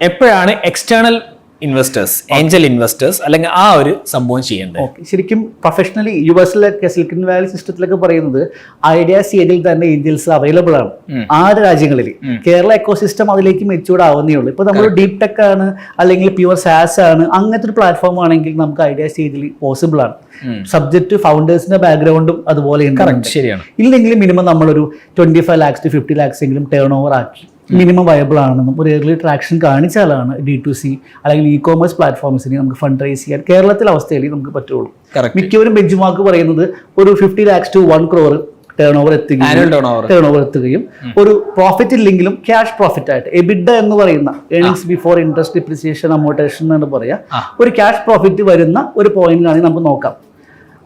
എപ്പോഴാണ് external investors, Angel investors അല്ലെങ്കിൽ ആ ഒരു സംഭവം ചെയ്യേണ്ടത്? ഓക്കെ, ശരിക്കും പ്രൊഫഷണലി യുഎസിലൊക്കെ സിലിക്കൺ വാലി സിസ്റ്റത്തിലൊക്കെ പറയുന്നത് ഐഡിയ സീഡിൽ തന്നെ ഏഞ്ചൽസ് അവൈലബിൾ ആണ് 6 രാജ്യങ്ങളിൽ. കേരള എക്കോസിസ്റ്റം അതിലേക്ക് മെച്ചൂർഡ് ആവുന്നേ ഉള്ളൂ. ഇപ്പൊ നമ്മൾ ഡീപ് ടെക് ആണ് അല്ലെങ്കിൽ പ്യുവർ സാസ് ആണ് അങ്ങനത്തെ ഒരു പ്ലാറ്റ്ഫോം ആണെങ്കിൽ നമുക്ക് ഐഡിയ സീഡിൽ പോസിബിൾ ആണ്. സബ്ജക്ട് ഫൗണ്ടേഴ്സിന്റെ ബാക്ക്ഗ്രൗണ്ടും അതുപോലെ ശരിയാണ്. ഇല്ലെങ്കിൽ മിനിമം നമ്മളൊരു 25 lakhs to 50 lakhs എങ്കിലും ടേൺ ഓവർ ആക്കി മിനിമം വയബിൾ ആണെന്നും ഒരു ഏർലി ട്രാക്ഷൻ കാണിച്ചാലാണ് D2C അല്ലെങ്കിൽ ഇ-കോമേഴ്സ് പ്ലാറ്റ്ഫോംസിന് നമുക്ക് ഫണ്ട് റൈസ് ചെയ്യാൻ കേരളത്തിലെ അവസ്ഥയിൽ നമുക്ക് പറ്റുള്ളൂ. മിക്കവരും ബെഞ്ച് മാർക്ക് പറയുന്നത് ഒരു 50 lakhs to 1 crore turn over എത്തുകയും ഒരു പ്രോഫിറ്റ് ഇല്ലെങ്കിലും ക്യാഷ് പ്രോഫിറ്റ് ആയിട്ട് എബിഡ എന്ന് പറയുന്ന earnings before interest depreciation amortisation എന്നാണ് പറയാ, ഒരു ക്യാഷ് പ്രോഫിറ്റ് വരുന്ന ഒരു പോയിന്റിലാണെങ്കിൽ നമുക്ക് നോക്കാം.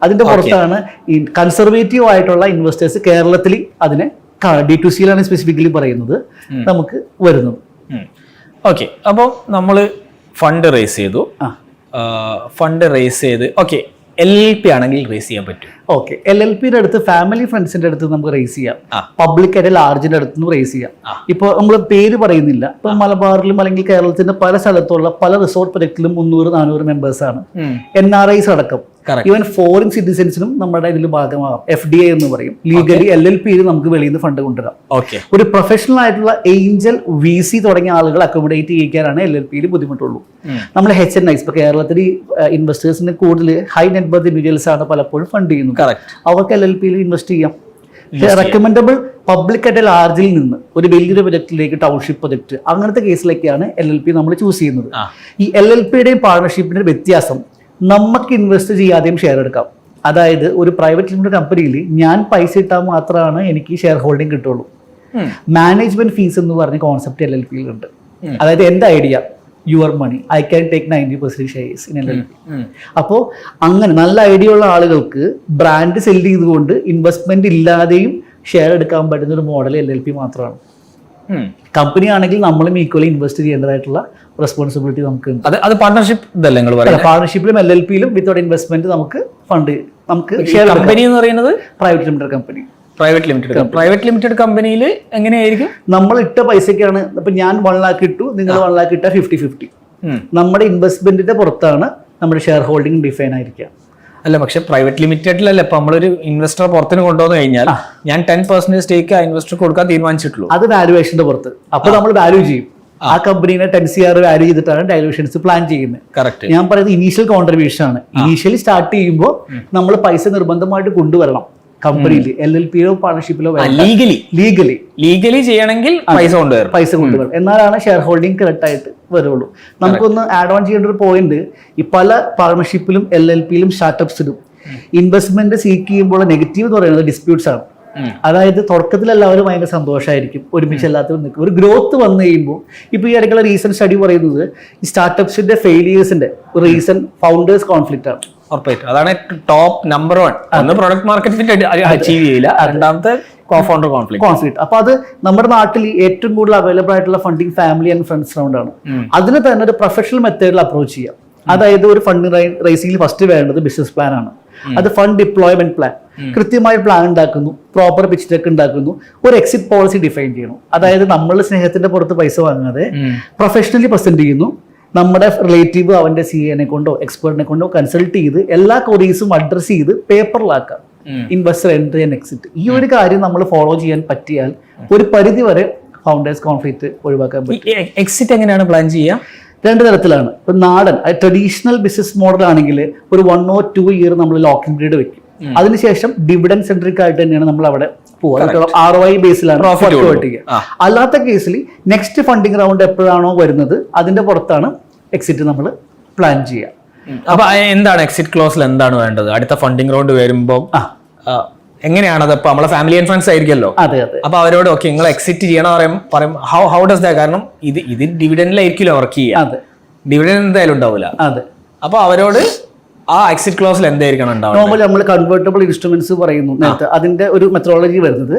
അതിന്റെ പുറത്താണ് ഈ കൺസർവേറ്റീവ് ആയിട്ടുള്ള ഇൻവെസ്റ്റേഴ്സ് കേരളത്തിൽ അതിനെ D2Cയിലാണ് സ്പെസിഫിക്കലി പറയുന്നത് നമുക്ക് വരുന്നത്. ഓക്കെ, അപ്പോൾ നമ്മൾ ഫണ്ട് റേസ് ചെയ്തു. ഓക്കെ, LLP ആണെങ്കിൽ റേസ് ചെയ്യാൻ പറ്റും. ഓക്കെ, LLPയുടെ അടുത്ത് ഫാമിലി ഫ്രണ്ട്സിന്റെ അടുത്ത് നമുക്ക് റേസ് ചെയ്യാം, പബ്ലിക് ആയിട്ട് ലാർജിന്റെ അടുത്ത് നിന്ന് റേസ് ചെയ്യാം. ഇപ്പൊ നമ്മൾ പേര് പറയുന്നില്ല, ഇപ്പൊ മലബാറിലും അല്ലെങ്കിൽ കേരളത്തിന്റെ പല സ്ഥലത്തുള്ള പല റിസോർട്ട് പ്രൊജക്റ്റിലും 300-400 മെമ്പേഴ്സാണ്. NRIs അടക്കം ഈവൻ ഫോറിൻ സിറ്റിസൻസിനും നമ്മുടെ ഇതിൽ ഭാഗമാകാം. FDI എന്ന് പറയും. ലീഗലി LLPയിൽ നമുക്ക് വെളിയിൽ നിന്ന് ഫണ്ട് കൊണ്ടുവരാം. ഒരു പ്രൊഫഷണൽ ആയിട്ടുള്ള ഏഞ്ചൽ VC തുടങ്ങിയ ആളുകൾ അക്കോമഡേറ്റ് ചെയ്യിക്കാനാണ് LLPയിൽ ബുദ്ധിമുട്ടുള്ളൂ. നമ്മൾ HNIs ഇപ്പൊ കേരളത്തിൽ ഇൻവെസ്റ്റേഴ്സിന് കൂടുതൽ ഹൈ നെറ്റ് വർത്ത് ഇൻഡിവിജ്വൽസ് ആണ് പലപ്പോഴും ഫണ്ട് ചെയ്യുന്നത്. അവർക്ക് LLPയിൽ ഇൻവെസ്റ്റ് ചെയ്യാം. റെക്കമെൻഡബിൾ പബ്ലിക് ആയിട്ട് ലാർജിൽ നിന്ന് ഒരു വലിയൊരു പ്രൊജക്റ്റിലേക്ക് ടൗൺഷിപ്പ് പ്രൊജക്ട് അങ്ങനത്തെ കേസിലേക്കാണ് LLP നമ്മൾ ചൂസ് ചെയ്യുന്നത്. ഈ LLPയുടെയും പാർട്ണർഷിപ്പിന്റെ വ്യത്യാസം, നമുക്ക് ഇൻവെസ്റ്റ് ചെയ്യാതെയും ഷെയർ എടുക്കാം. അതായത് ഒരു പ്രൈവറ്റ് ലിമിറ്റഡ് കമ്പനിയിൽ ഞാൻ പൈസ ഇട്ടാൽ മാത്രമാണ് എനിക്ക് ഷെയർ ഹോൾഡിംഗ് കിട്ടുള്ളൂ. മാനേജ്മെന്റ് ഫീസ് എന്ന് പറഞ്ഞ കോൺസെപ്റ്റ് LLPയിൽ ഉണ്ട്. അതായത് എന്റെ idea your money, I can take 90% shares in LLP. അപ്പോൾ അങ്ങനെ നല്ല ഐഡിയ ഉള്ള ആളുകൾക്ക് ബ്രാൻഡ് സെല് ചെയ്തുകൊണ്ട് ഇൻവെസ്റ്റ്മെന്റ് ഇല്ലാതെയും ഷെയർ എടുക്കാൻ പറ്റുന്ന ഒരു മോഡൽ LLP മാത്രമാണ്. കമ്പനി ആണെങ്കിൽ നമ്മളും ഈക്വലി ഇൻവെസ്റ്റ് ചെയ്യേണ്ടതായിട്ടുള്ള റെസ്പോൺസിബിലിറ്റി നമുക്കുണ്ട്. അത് പാർട്ണർഷിപ്പ് പാർട്ണർഷിപ്പിലും LLPയിലും വിത്തൗട്ട് ഇൻവെസ്റ്റ്മെന്റ് നമുക്ക് ഫണ്ട് നമുക്ക് ഷെയർ. കമ്പനി എന്ന് പറയുന്നത് private limited company. Private limited കമ്പനിയിൽ എങ്ങനെയായിരിക്കും? നമ്മൾ ഇട്ട പൈസക്കാണ്. ഇപ്പൊ ഞാൻ 1 lakh ഇട്ടു, നിങ്ങൾ 1 lakh ഇട്ട 50-50. നമ്മുടെ ഇൻവെസ്റ്റ്മെന്റിന്റെ പുറത്താണ് നമ്മുടെ ഷെയർ ഹോൾഡിംഗ് ഡിഫൈൻ ആയിരിക്കുക. അല്ല, പക്ഷെ പ്രൈവറ്റ് ലിമിറ്റഡിലല്ല ഇപ്പൊ നമ്മളൊരു ഇൻവെസ്റ്റർ പുറത്തിന് കൊണ്ടുവന്നു കഴിഞ്ഞാൽ ഞാൻ 10% സ്റ്റേക്ക് ആ ഇൻവെസ്റ്റർ കൊടുക്കാൻ തീരുമാനിച്ചിട്ടുള്ളൂ. അത് വാല്യുവേഷന്റെ പുറത്ത്. അപ്പൊ നമ്മൾ വാല്യൂ ചെയ്യും. ആ കമ്പനീനെ 10 CR വാല്യൂ ചെയ്തിട്ടാണ് ഡൈലൂഷൻസ് പ്ലാൻ ചെയ്യുന്നത്. കറക്റ്റ്. ഞാൻ പറയുന്നത് ഇനീഷ്യൽ കോൺട്രിബ്യൂഷൻ ആണ്. ഇനീഷ്യലി സ്റ്റാർട്ട് ചെയ്യുമ്പോൾ നമ്മൾ പൈസ നിർബന്ധമായിട്ട് കൊണ്ടുവരണം കമ്പനിയിൽ, LLPയിലോ പാർട്ണർഷിപ്പിലോ. ലീഗലി ചെയ്യണമെങ്കിൽ പൈസ കൊണ്ടുവരണം, എന്നാലാണ് ഷെയർ ഹോൾഡിംഗ് കറക്റ്റ് ആയിട്ട് വരുള്ളൂ. നമുക്കൊന്ന് ആഡ് ഓൺ ചെയ്യേണ്ട ഒരു പോയിന്റ്, ഈ പല പാർട്ണർഷിപ്പിലും LLPയിലും സ്റ്റാർട്ടപ്സിലും ഇൻവെസ്റ്റ്മെന്റ് സീക്ക് ചെയ്യുമ്പോൾ നെഗറ്റീവ് എന്ന് പറയുന്നത് ഡിസ്പ്യൂട്ട്സ് ആണ്. അതായത് തുടക്കത്തിൽ എല്ലാവരും ഭയങ്കര സന്തോഷമായിരിക്കും, ഒരുമിച്ച് എല്ലാത്തിലും നിൽക്കും. ഒരു ഗ്രോത്ത് വന്നു കഴിയുമ്പോൾ, ഇപ്പൊ ഈ ഇടയ്ക്കുള്ള റീസെന്റ് സ്റ്റഡി പറയുന്നത് ഈ സ്റ്റാർട്ടപ്സിന്റെ ഫെയിലിയേഴ്സിന്റെ റീസൺ ഫൗണ്ടേഴ്സ് കോൺഫ്ലിക്റ്റ് ആണ്. അതാണ് ടോപ്പ് നമ്പർ 1. ഒന്ന് പ്രൊഡക്റ്റ് മാർക്കറ്റിന്റെ അച്ചീവ് ചെയ്യില്ല, രണ്ടാമത്തെ കോഫൗണ്ടർ കോൺഫ്ലിക്റ്റ്. അപ്പൊ അത് നമ്മുടെ നാട്ടിൽ ഏറ്റവും കൂടുതൽ അവൈലബിൾ ആയിട്ടുള്ള funding family and friends round ആണ്. അതിന് തന്നെ ഒരു പ്രൊഫഷണൽ മെത്തേഡിൽ അപ്രോച്ച് ചെയ്യാം. അതായത് ഒരു ഫണ്ട് റൈസിംഗിൽ ഫസ്റ്റ് വേണ്ടത് ബിസിനസ് പ്ലാൻ ആണ്. അത് ഫണ്ട് ഡിപ്ലോയ്മെന്റ് പ്ലാൻ, കൃത്യമായ പ്ലാൻ ഉണ്ടാക്കുന്നു, പ്രോപ്പർ പിച്ച് ഡെക്ക് ഉണ്ടാക്കുന്നു, ഒരു എക്സിറ്റ് പോളിസി ഡിഫൈൻ ചെയ്യണം. അതായത് നമ്മൾ സ്നേഹത്തിന്റെ പുറത്ത് പൈസ വാങ്ങാതെ പ്രൊഫഷണലി പ്രസന്റ് ചെയ്യുന്നു. നമ്മുടെ റിലേറ്റീവ് അവന്റെ CA കൊണ്ടോ എക്സ്പെർട്ടിനെ കൊണ്ടോ കൺസൾട്ട് ചെയ്ത് എല്ലാ ക്വറീസും അഡ്രസ് ചെയ്ത് പേപ്പറിലാക്കാം. Investor entry and exit. ഈ ഒരു കാര്യം നമ്മൾ ഫോളോ ചെയ്യാൻ പറ്റിയാൽ ഒരു പരിധി വരെ ഫൗണ്ടേഴ്സ് കോൺഫ്ലിക്റ്റ് ഒഴിവാക്കാൻ പറ്റും. എക്സിറ്റ് എങ്ങനെയാണ് പ്ലാൻ ചെയ്യുക? 2 തരത്തിലാണ്. ഇപ്പൊ നാടൻ ട്രഡീഷണൽ ബിസിനസ് മോഡൽ ആണെങ്കിൽ ഒരു 1 or 2 year നമ്മൾ ലോക്കിംഗ് പീരീഡ് വെക്കും. അതിനുശേഷം ഡിവിഡൻഡ് സെൻട്രിക് ആയിട്ട് തന്നെയാണ് നമ്മൾ അവിടെ പോവുക. ROI ബേസിലാണ്. അല്ലാത്ത കേസിൽ നെക്സ്റ്റ് ഫണ്ടിങ് റൗണ്ട് എപ്പോഴാണോ വരുന്നത് അതിന്റെ പുറത്താണ് എക്സിറ്റ് നമ്മൾ പ്ലാൻ ചെയ്യുക. അപ്പൊ എന്താണ് എക്സിറ്റ് ക്ലോസിൽ എന്താണ് വേണ്ടത്? അടുത്ത ഫണ്ടിങ് റൗണ്ട് വരുമ്പോൾ എങ്ങനെയാണത്? ഇപ്പൊ നമ്മളെ ഫാമിലി ആൻഡ് ഫ്രണ്ട്സ് ആയിരിക്കുമല്ലോ. അതെ. അപ്പൊ അവരോട് ഓക്കെ നിങ്ങൾ എക്സിറ്റ് ചെയ്യണം പറയും. How does that? കാരണം ഇത് ഡിവിഡൻഡിലായിരിക്കില്ല വർക്ക് ചെയ്യുക. ഡിവിഡൻഡ് എന്തായാലും ഉണ്ടാവില്ല. അതെ. അപ്പൊ അവരോട് ആ എക്സിറ്റ് ക്ലോസിൽ എന്തായിരിക്കണം ഉണ്ടാവുക? നോർമലി നമ്മൾ കൺവേർട്ടബിൾ ഇൻസ്ട്രുമെന്റ്സ് പറയുന്നു നേരത്തെ. അതിന്റെ ഒരു മെത്തഡോളജി വരുന്നത്,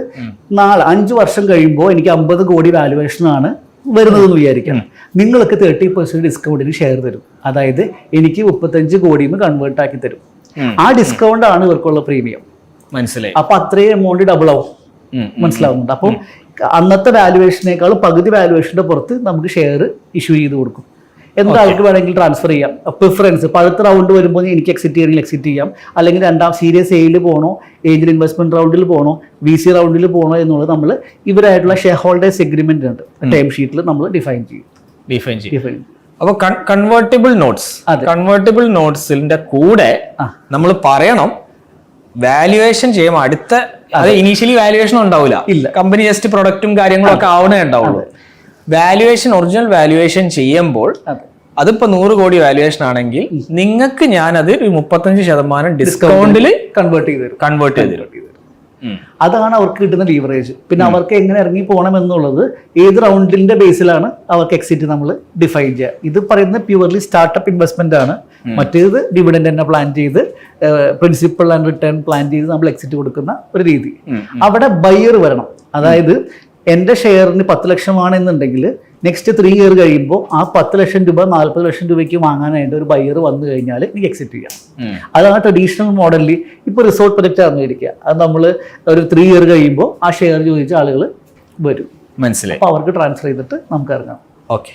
നാളെ 5 വർഷം കഴിയുമ്പോൾ എനിക്ക് 50 കോടി വാല്യുവേഷൻ ആണ് വരുന്നതെന്ന് വിചാരിക്കണം. നിങ്ങൾക്ക് 30% ഡിസ്കൗണ്ടിന് ഷെയർ തരും. അതായത് എനിക്ക് 35 കോടിയിൽ കൺവേർട്ട് ആക്കി തരും. ആ ഡിസ്കൗണ്ട് ആണ് ഇവർക്കുള്ള പ്രീമിയം. മനസ്സിലായി. അപ്പൊ അത്രയും എമൗണ്ട് ഡബിൾ ആവും. മനസ്സിലാവുന്നുണ്ട്. അപ്പം അന്നത്തെ വാല്യുവേഷനേക്കാൾ പകുതി വാല്യുവേഷന്റെ പുറത്ത് നമുക്ക് ഷെയർ ഇഷ്യൂ ചെയ്ത് കൊടുക്കും. എന്താൾക്ക് വേണമെങ്കിൽ ട്രാൻസ്ഫർ ചെയ്യാം. പ്രിഫറൻസ് അടുത്ത റൗണ്ട് വരുമ്പോൾ എനിക്ക് എക്സിറ്റ് ചെയ്യണമെങ്കിൽ എക്സിറ്റ് ചെയ്യാം, അല്ലെങ്കിൽ രണ്ടാം സീരീസ് എയിൽ പോകണോ, ഏഞ്ചൽ ഇൻവെസ്റ്റ്മെന്റ് റൗണ്ടിൽ പോകണോ, VC റൗണ്ടിൽ പോകണോ എന്നുള്ളത് നമ്മൾ ഇവരായിട്ടുള്ള ഷെയർ ഹോൾഡേഴ്സ് എഗ്രിമെന്റ് ഉണ്ട് ടേം ഷീറ്റിൽ നമ്മൾ ഡിഫൈൻ ചെയ്യും. അപ്പൊ കൺവേർട്ടിബിൾ നോട്ട്സിന്റെ കൂടെ നമ്മൾ പറയണം വാല്യുവേഷൻ ചെയ്യുമ്പോൾ അടുത്ത അത് ഇനീഷ്യലി വാല്യുവേഷൻ ഉണ്ടാവില്ല, കമ്പനി ജസ്റ്റ് പ്രൊഡക്റ്റും കാര്യങ്ങളും ഒക്കെ ആവണേ ഉണ്ടാവുള്ളൂ. ഒറിജിനൽ വാല്യുവേഷൻ ചെയ്യുമ്പോൾ അതിപ്പോ 100 കോടി വാല്യുവേഷൻ ആണെങ്കിൽ നിങ്ങൾക്ക് ഞാനത് 35% ഡിസ്കൗണ്ടിൽ കൺവേർട്ട് ചെയ്ത് തരും. അതാണ് അവർക്ക് കിട്ടുന്ന ലീവറേജ്. പിന്നെ അവർക്ക് എങ്ങനെ ഇറങ്ങി പോകണം എന്നുള്ളത് ഏത് റൗണ്ടിന്റെ ബേസിലാണ് അവർക്ക് എക്സിറ്റ് നമ്മൾ ഡിഫൈൻ ചെയ്യുക. ഇത് പറയുന്നത് പ്യുവർലി സ്റ്റാർട്ടപ്പ് ഇൻവെസ്റ്റ്മെന്റ് ആണ്. മറ്റേത് ഡിവിഡൻഡ് തന്നെ പ്ലാൻ ചെയ്ത് പ്രിൻസിപ്പൽ ആൻഡ് റിട്ടേൺ പ്ലാൻ ചെയ്ത് നമ്മൾ എക്സിറ്റ് കൊടുക്കുന്ന ഒരു രീതി. അവിടെ ബയർ വരണം. അതായത് എൻ്റെ ഷെയറിന് 10 ലക്ഷമാണെന്നുണ്ടെങ്കിൽ നെക്സ്റ്റ് 3 ഇയർ കഴിയുമ്പോൾ ആ 10 ലക്ഷം രൂപ 40 ലക്ഷം രൂപയ്ക്ക് വാങ്ങാനായിട്ട് ഒരു ബയർ വന്നു കഴിഞ്ഞാൽ എനിക്ക് എക്സിറ്റ് ചെയ്യാം. അതാണ് ട്രഡീഷണൽ മോഡലിൽ. ഇപ്പോൾ റിസോർട്ട് പ്രൊജക്റ്റ് ആണെന്നിരിക്കുക, അത് നമ്മൾ ഒരു 3 ഇയർ കഴിയുമ്പോൾ ആ ഷെയർ ചോദിച്ച ആളുകൾ വരും, മനസ്സിലായി. അപ്പോൾ അവർക്ക് ട്രാൻസ്ഫർ ചെയ്തിട്ട് നമുക്ക് ഇറങ്ങാം. ഓക്കെ.